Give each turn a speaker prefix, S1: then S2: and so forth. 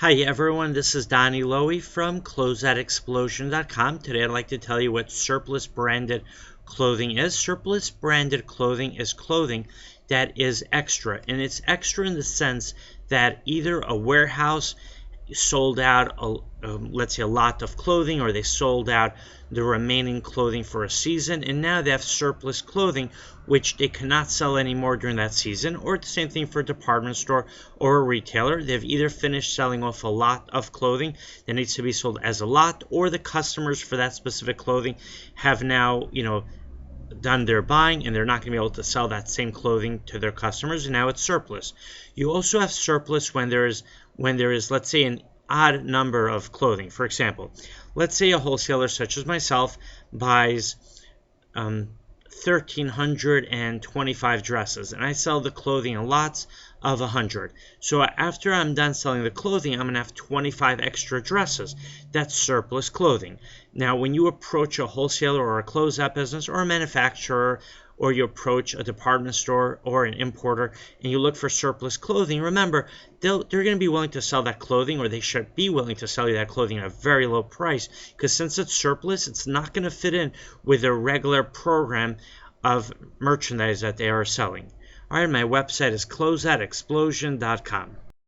S1: Hi everyone, this is Donny Lowy from Closeout Today I'd like to tell you what surplus branded clothing is. Surplus branded clothing is clothing that is extra, and it's extra in the sense that either a warehouse sold out let's say a lot of clothing, or they sold out the remaining clothing for a season, and now they have surplus clothing which they cannot sell anymore during that season. Or the same thing for a department store or a retailer. They've either finished selling off a lot of clothing that needs to be sold as a lot, or the customers for that specific clothing have now done their buying, and they're not going to be able to sell that same clothing to their customers, and now it's surplus. You also have surplus when there is let's say an odd number of clothing. For example, let's say a wholesaler such as myself buys 1,325 dresses, and I sell the clothing in lots of 100. So after I'm done selling the clothing, I'm going to have 25 extra dresses. That's surplus clothing. Now, when you approach a wholesaler or a closeout business or a manufacturer, or you approach a department store or an importer and you look for surplus clothing, remember, they're going to be willing to sell that clothing, or they should be willing to sell you that clothing at a very low price, because since it's surplus, it's not going to fit in with a regular program of merchandise that they are selling. All right, my website is closeoutexplosion.com.